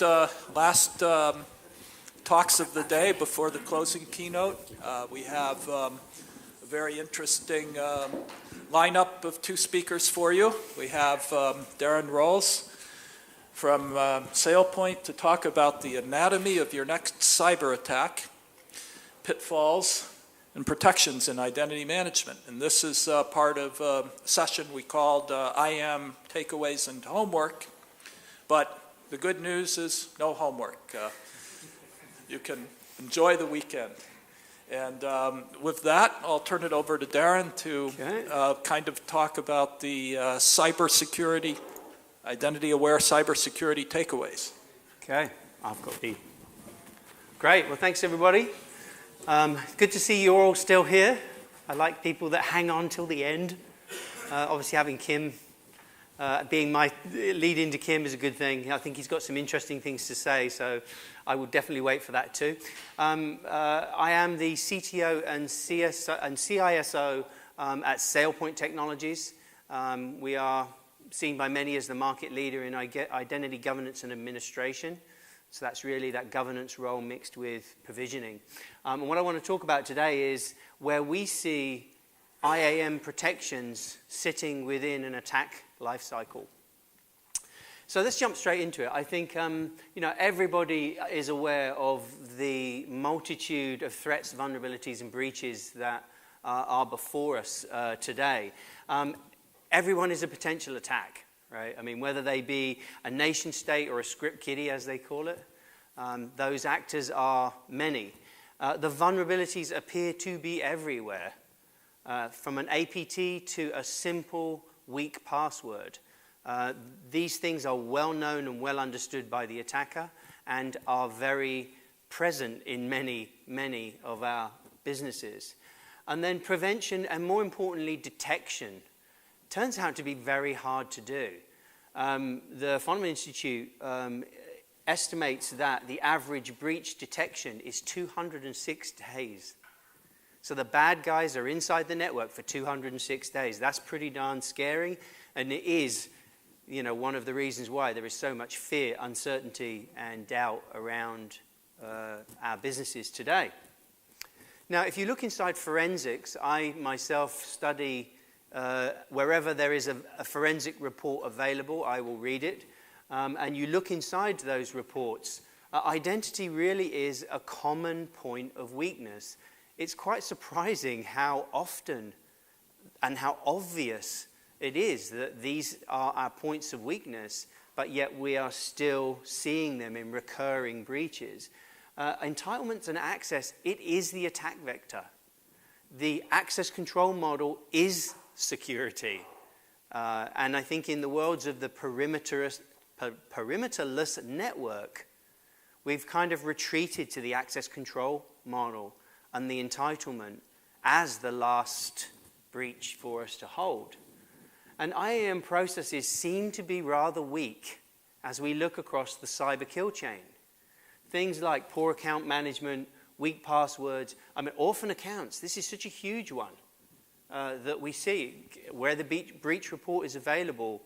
last talks of the day before the closing keynote. We have a very interesting lineup of two speakers for you. We have Darran Rolls from SailPoint to talk about the anatomy of your next cyber attack, pitfalls, and protections in identity management. And this is part of a session we called IAM Takeaways and Homework. But the good news is no homework. You can enjoy the weekend. And with that, I'll turn it over to Darran to kind of talk about the cybersecurity, identity-aware cybersecurity takeaways. Okay, I've got the... Great, well thanks everybody. Good to see you're all still here. I like people that hang on till the end. Obviously having Kim, being my lead into Kim is a good thing. I think he's got some interesting things to say, so I will definitely wait for that too. I am the CTO and CISO at SailPoint Technologies. We are seen by many as the market leader in identity governance and administration. So that's really that governance role mixed with provisioning. And what I want to talk about today is where we see IAM protections sitting within an attack lifecycle. So let's jump straight into it. I think everybody is aware of the multitude of threats, vulnerabilities, and breaches that are before us today. Everyone is a potential attack. Right? I mean, whether they be a nation state or a script kiddie, as they call it, those actors are many. The vulnerabilities appear to be everywhere, from an APT to a simple, weak password. These things are well known and well understood by the attacker and are very present in many, many of our businesses. And then prevention and, more importantly, detection turns out to be very hard to do. The Fundamental Institute estimates that the average breach detection is 206 days. So the bad guys are inside the network for 206 days. That's pretty darn scary, and it is, one of the reasons why there is so much fear, uncertainty, and doubt around our businesses today. Now, if you look inside forensics, I myself study wherever there is a forensic report available, I will read it. And you look inside those reports, identity really is a common point of weakness. It's quite surprising how often and how obvious it is that these are our points of weakness, but yet we are still seeing them in recurring breaches. Entitlements and access, it is the attack vector. The access control model is security. And I think in the worlds of the perimeterless network, we've kind of retreated to the access control model and the entitlement as the last breach for us to hold. And IAM processes seem to be rather weak as we look across the cyber kill chain. Things like poor account management, weak passwords, orphan accounts, this is such a huge one. That we see. Where the breach report is available,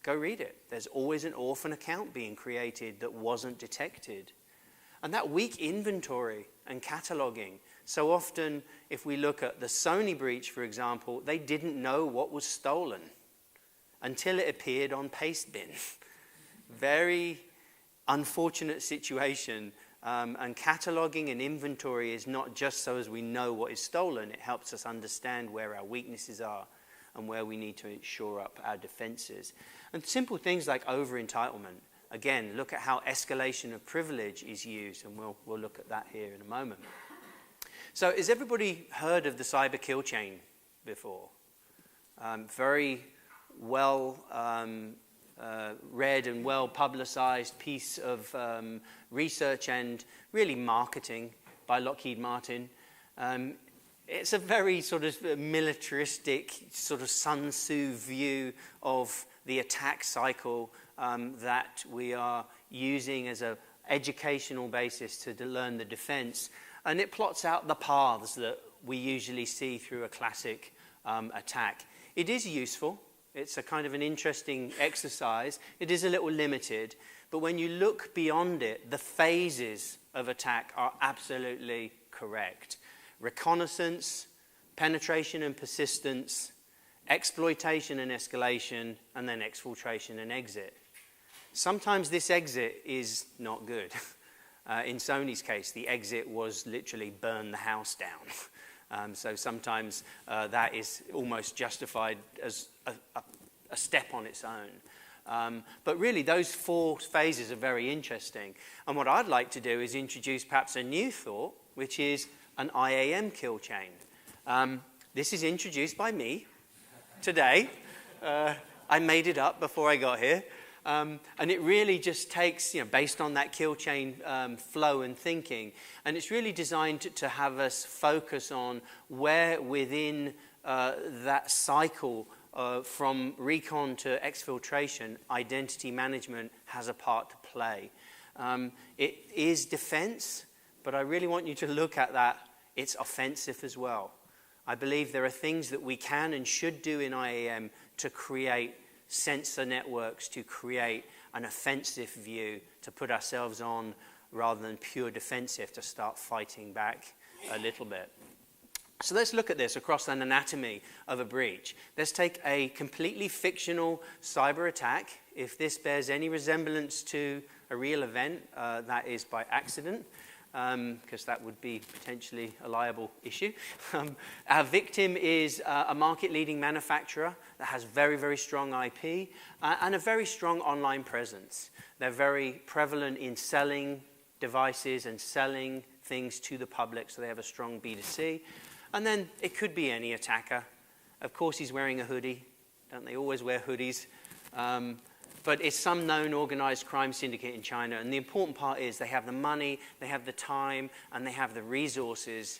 go read it. There's always an orphan account being created that wasn't detected. And that weak inventory and cataloging. So often, if we look at the Sony breach, for example, they didn't know what was stolen until it appeared on Pastebin. Very unfortunate situation. And cataloging and inventory is not just so as we know what is stolen. It helps us understand where our weaknesses are and where we need to shore up our defenses. And simple things like over-entitlement. Again, look at how escalation of privilege is used, and we'll look at that here in a moment. So has everybody heard of the cyber kill chain before? Very well read and well-publicized piece of research and really marketing by Lockheed Martin. It's a very sort of militaristic, sort of Sun Tzu view of the attack cycle that we are using as an educational basis to learn the defense. And it plots out the paths that we usually see through a classic attack. It is useful. It's a kind of an interesting exercise. It is a little limited, but when you look beyond it, the phases of attack are absolutely correct. Reconnaissance, penetration and persistence, exploitation and escalation, and then exfiltration and exit. Sometimes this exit is not good. In Sony's case, the exit was literally burn the house down. So sometimes that is almost justified as a step on its own. But really, those 4 phases are very interesting. And what I'd like to do is introduce perhaps a new thought, which is an IAM kill chain. This is introduced by me today. I made it up before I got here. And it really just takes, based on that kill chain flow and thinking, and it's really designed to have us focus on where within that cycle from recon to exfiltration, identity management has a part to play. It is defense, but I really want you to look at that. It's offensive as well. I believe there are things that we can and should do in IAM to create sensor networks, to create an offensive view, to put ourselves on rather than pure defensive, to start fighting back a little bit. So let's look at this across an anatomy of a breach. Let's take a completely fictional cyber attack. If this bears any resemblance to a real event, that is by accident, because that would be potentially a liable issue. Our victim is a market-leading manufacturer that has very, very strong IP and a very strong online presence. They're very prevalent in selling devices and selling things to the public, so they have a strong B2C. And then it could be any attacker. Of course, he's wearing a hoodie. Don't they always wear hoodies? But it's some known organized crime syndicate in China. And the important part is they have the money, they have the time, and they have the resources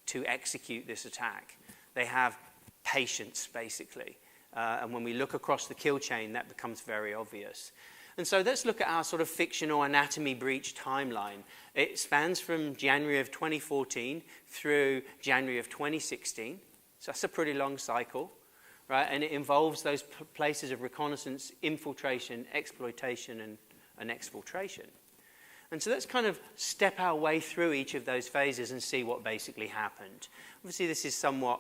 to execute this attack. They have patience, basically. And when we look across the kill chain, that becomes very obvious. And so let's look at our sort of fictional anatomy breach timeline. It spans from January of 2014 through January of 2016. So that's a pretty long cycle. Right, and it involves those places of reconnaissance, infiltration, exploitation, and exfiltration. And so let's kind of step our way through each of those phases and see what basically happened. Obviously, this is somewhat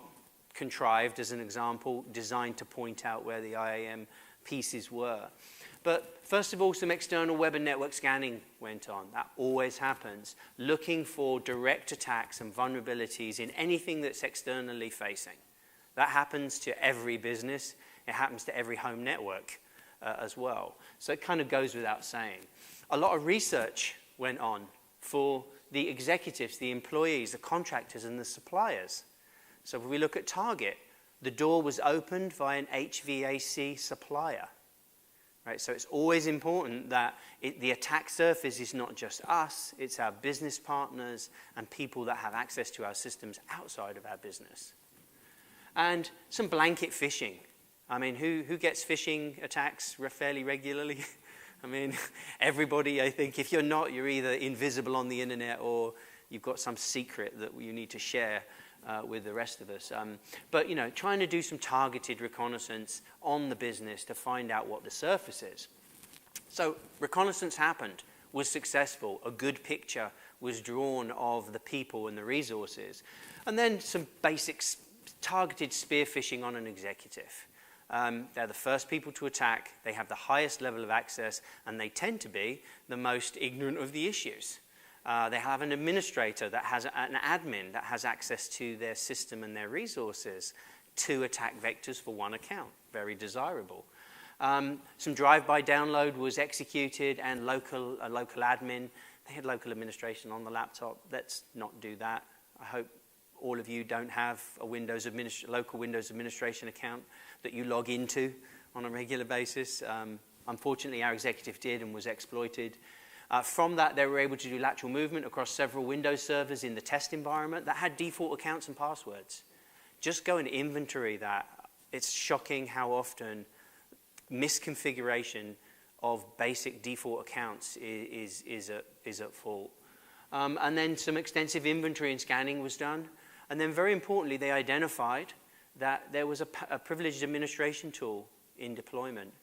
contrived as an example, designed to point out where the IAM pieces were. But first of all, some external web and network scanning went on. That always happens, looking for direct attacks and vulnerabilities in anything that's externally facing. That happens to every business. It happens to every home network as well. So it kind of goes without saying. A lot of research went on for the executives, the employees, the contractors, and the suppliers. So if we look at Target, the door was opened by an HVAC supplier. Right? So it's always important that the attack surface is not just us, it's our business partners and people that have access to our systems outside of our business. And some blanket phishing. I mean, who gets phishing attacks fairly regularly? I mean, everybody, I think. If you're not, you're either invisible on the internet or you've got some secret that you need to share with the rest of us. But, trying to do some targeted reconnaissance on the business to find out what the surface is. So reconnaissance happened, was successful. A good picture was drawn of the people and the resources. And then some basics. Targeted spear phishing on an executive. They're the first people to attack, they have the highest level of access, and they tend to be the most ignorant of the issues. They have an administrator that has an admin that has access to their system and their resources. 2 attack vectors for 1 account, very desirable. Some drive-by download was executed, and a local admin, they had local administration on the laptop. Let's not do that. I hope all of you don't have a local Windows administration account that you log into on a regular basis. Unfortunately, our executive did and was exploited. From that, they were able to do lateral movement across several Windows servers in the test environment that had default accounts and passwords. Just go and inventory that. It's shocking how often misconfiguration of basic default accounts is at fault. And then some extensive inventory and scanning was done. And then very importantly, they identified that there was a privileged administration tool in deployment,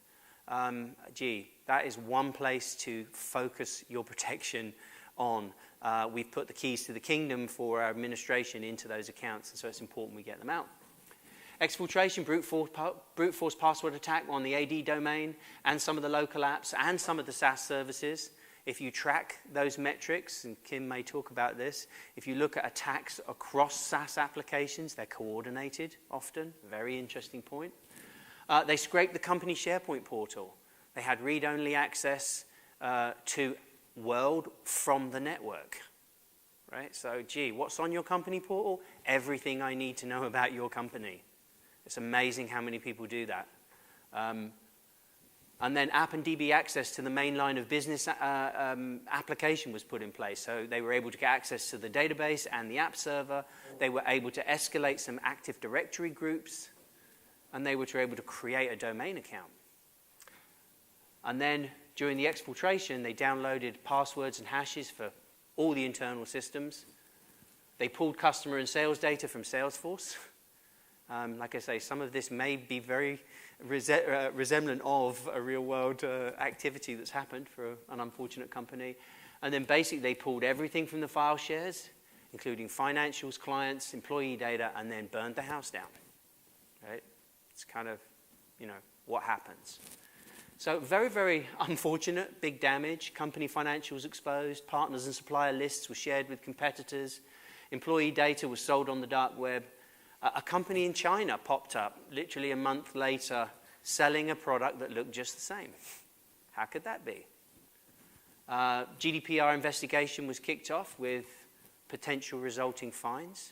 that is one place to focus your protection on. We've put the keys to the kingdom for our administration into those accounts, and so it's important we get them out. Exfiltration, brute force password attack on the AD domain and some of the local apps and some of the SaaS services. If you track those metrics, and Kim may talk about this, if you look at attacks across SaaS applications, they're coordinated often. Very interesting point. They scraped the company SharePoint portal. They had read-only access to world from the network. Right? So, what's on your company portal? Everything I need to know about your company. It's amazing how many people do that. And then app and DB access to the main line of business application was put in place. So they were able to get access to the database and the app server. They were able to escalate some Active Directory groups. And they were able to create a domain account. And then during the exfiltration, they downloaded passwords and hashes for all the internal systems. They pulled customer and sales data from Salesforce. Like I say, some of this may be very resemblant of a real-world activity that's happened for an unfortunate company. And then basically they pulled everything from the file shares, including financials, clients, employee data, and then burned the house down. Right? It's kind of, what happens. So very, very unfortunate, big damage. Company financials exposed, partners and supplier lists were shared with competitors, employee data was sold on the dark web. A company in China popped up literally a month later selling a product that looked just the same. How could that be? GDPR investigation was kicked off with potential resulting fines.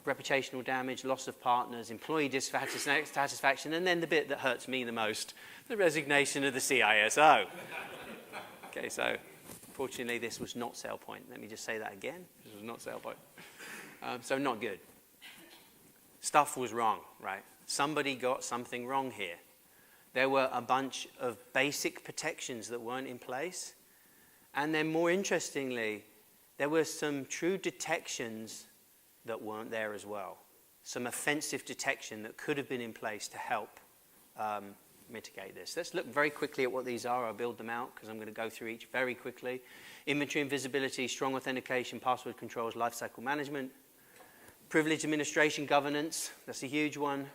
Reputational damage, loss of partners, employee dissatisfaction, and then the bit that hurts me the most, the resignation of the CISO. Okay, so fortunately this was not SailPoint. Let me just say that again. This was not SailPoint. So not good. Stuff was wrong, right? Somebody got something wrong here. There were a bunch of basic protections that weren't in place. And then more interestingly, there were some true detections that weren't there as well. Some offensive detection that could have been in place to help mitigate this. Let's look very quickly at what these are. I'll build them out because I'm going to go through each very quickly. Inventory and visibility, strong authentication, password controls, lifecycle management. Privilege administration governance, that's a huge one.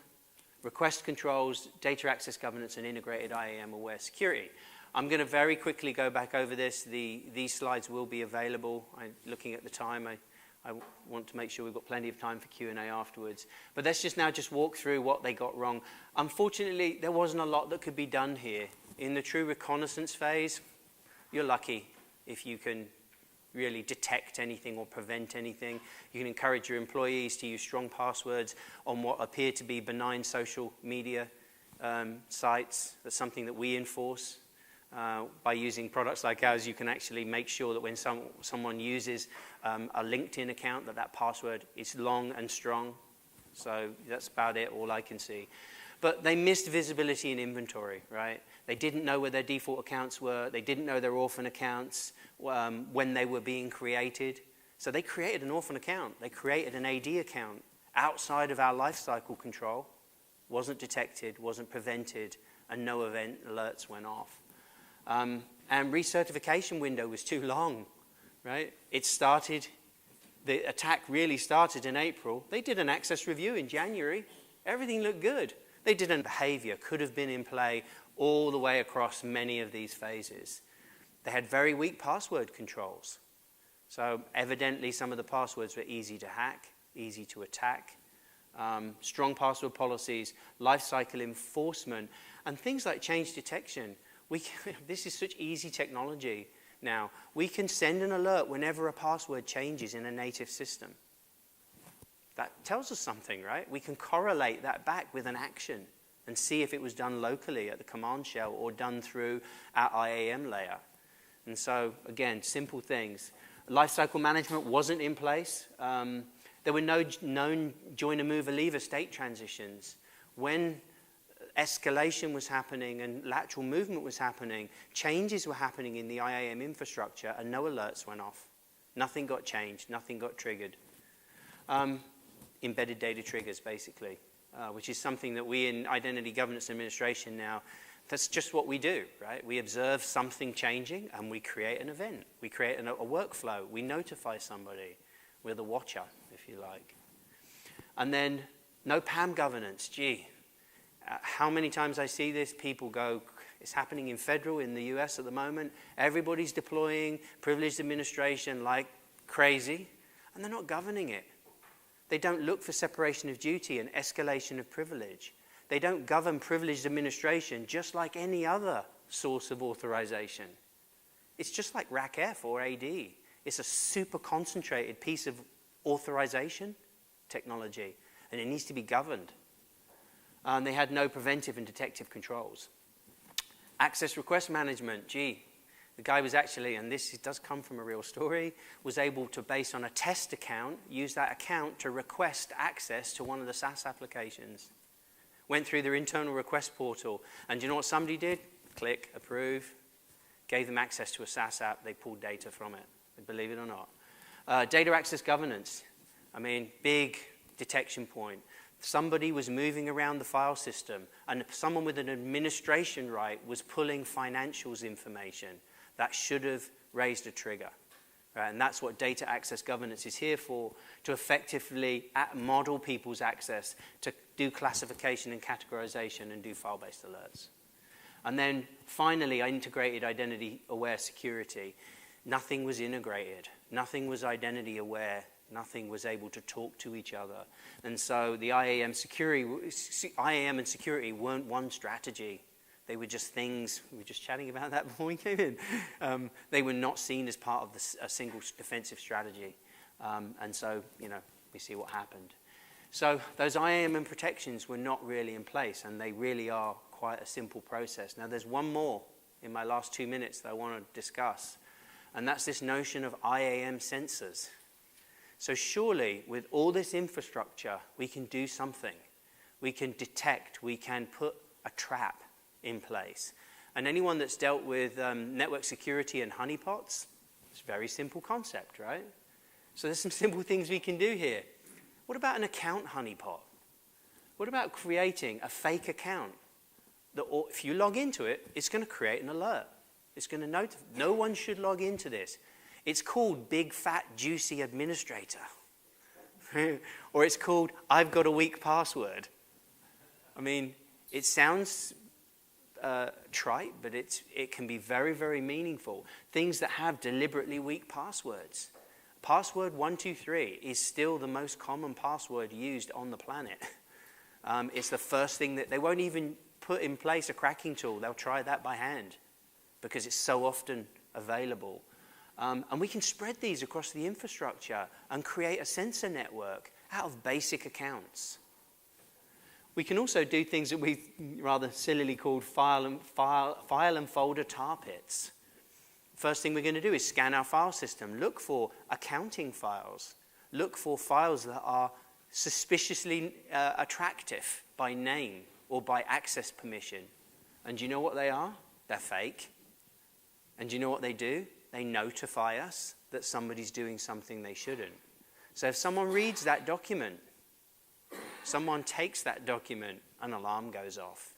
Request controls, data access governance, and integrated IAM aware security. I'm going to very quickly go back over this. These slides will be available. Looking at the time, I want to make sure we've got plenty of time for Q&A afterwards. But let's just walk through what they got wrong. Unfortunately, there wasn't a lot that could be done here. In the true reconnaissance phase, you're lucky if you can really detect anything or prevent anything. You can encourage your employees to use strong passwords on what appear to be benign social media sites. That's something that we enforce. By using products like ours, you can actually make sure that when someone uses a LinkedIn account, that password is long and strong. So that's about it, all I can see. But they missed visibility in inventory, right? They didn't know where their default accounts were. They didn't know their orphan accounts when they were being created. So they created an orphan account. They created an AD account outside of our lifecycle control. Wasn't detected, wasn't prevented, and no event alerts went off. And recertification window was too long, right? The attack really started in April. They did an access review in January. Everything looked good. They didn't. Behavior could have been in play all the way across many of these phases. They had very weak password controls. So evidently some of the passwords were easy to hack, easy to attack. Strong password policies, lifecycle enforcement, and things like change detection. This is such easy technology now. We can send an alert whenever a password changes in a native system. That tells us something, right? We can correlate that back with an action and see if it was done locally at the command shell or done through our IAM layer. And so, again, simple things. Lifecycle management wasn't in place. There were no known joiner, mover, leaver state transitions. When escalation was happening and lateral movement was happening, changes were happening in the IAM infrastructure and no alerts went off. Nothing got changed, nothing got triggered. Embedded data triggers, basically. which is something that we in Identity Governance Administration now, that's just what we do, right? We observe something changing and we create an event. We create a workflow. We notify somebody. We're the watcher, if you like. And then no PAM governance. Gee, how many times I see this, people go, it's happening in federal in the US at the moment. Everybody's deploying privileged administration like crazy, and they're not governing it. They don't look for separation of duty and escalation of privilege. They don't govern privileged administration just like any other source of authorization. It's just like RACF or AD. It's a super concentrated piece of authorization technology, and it needs to be governed. And they had no preventive and detective controls. Access request management, gee, the guy was actually, and this does come from a real story, was able to, based on a test account, use that account to request access to one of the SAS applications. Went through their internal request portal, and do you know what somebody did? Click, approve, gave them access to a SAS app, they pulled data from it, believe it or not. Data access governance, I mean, big detection point. Somebody was moving around the file system, and someone with an administration right was pulling financials information. That should have raised a trigger. Right? And that's what data access governance is here for, to effectively model people's access, to do classification and categorization and do file-based alerts. And then finally, I integrated identity-aware security. Nothing was integrated. Nothing was identity-aware. Nothing was able to talk to each other. And so the IAM and security weren't one strategy. They were just things, we were just chatting about that before we came in. They were not seen as part of a single defensive strategy. And so, we see what happened. So those IAM and protections were not really in place, and they really are quite a simple process. Now there's one more in my last 2 minutes that I want to discuss, and that's this notion of IAM sensors. So surely, with all this infrastructure, we can do something. We can detect, we can put a trap in place. And anyone that's dealt with network security and honeypots, it's a very simple concept, right? So there's some simple things we can do here. What about an account honeypot? What about creating a fake account that if you log into it, it's going to create an alert. It's going to notify. No one should log into this. It's called Big Fat Juicy Administrator. Or it's called I've Got a Weak Password. I mean, it sounds trite, but it can be very, very meaningful. Things that have deliberately weak passwords. Password 123 is still the most common password used on the planet. It's the first thing that they won't even put in place a cracking tool. They'll try that by hand because it's so often available. And we can spread these across the infrastructure and create a sensor network out of basic accounts. We can also do things that we've rather sillily called file and folder tar pits. First thing we're going to do is scan our file system. Look for accounting files. Look for files that are suspiciously attractive by name or by access permission. And do you know what they are? They're fake. And do you know what they do? They notify us that somebody's doing something they shouldn't. So if someone reads that document, someone takes that document, an alarm goes off.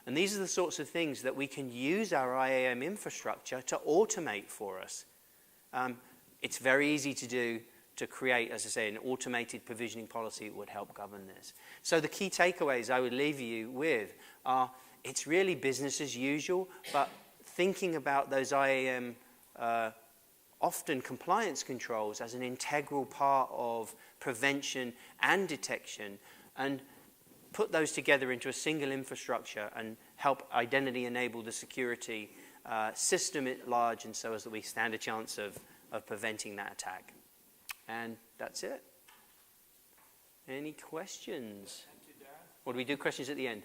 And these are the sorts of things that we can use our IAM infrastructure to automate for us. It's very easy to do, to create, as I say, an automated provisioning policy that would help govern this. So the key takeaways I would leave you with are, it's really business as usual, but thinking about those IAM often compliance controls as an integral part of prevention and detection, and put those together into a single infrastructure and help identity enable the security system at large, and so as that we stand a chance of preventing that attack. And that's it. Any questions? Thank you, Darran. Or do we do questions at the end?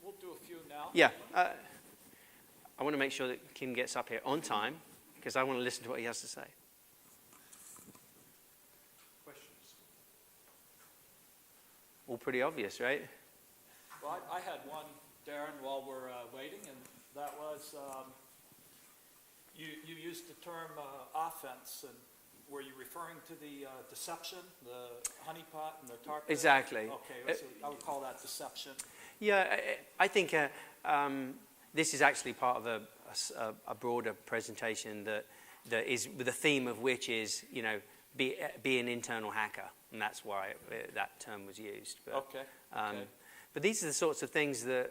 We'll do a few now. Yeah. I want to make sure that Kim gets up here on time, because I want to listen to what he has to say. Questions? All pretty obvious, right? Well, I had one, Darran, while we're waiting, and that was you used the term offense, and were you referring to the deception, the honeypot and the tar pit? Exactly. Okay, so I would call that deception. Yeah, I think this is actually part of a broader presentation that is, the theme of which is, you know, be an internal hacker, and that's why that term was used. But, Okay. But these are the sorts of things that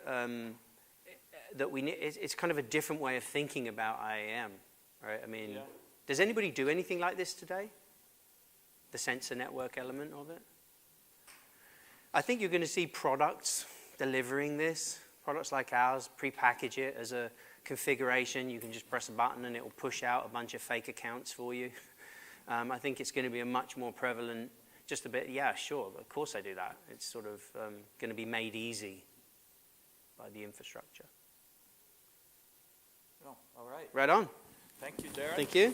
that we need. It's kind of a different way of thinking about IAM, right? I mean, does anybody do anything like this today? The sensor network element of it? I think you're going to see products delivering this. Products like ours pre-package it as a configuration. You can just press a button and it will push out a bunch of fake accounts for you. I think it's going to be a much more prevalent, just a bit, yeah, sure, of course I do that. It's sort of going to be made easy by the infrastructure. Oh, all right. Right on. Thank you, Darran. Thank you.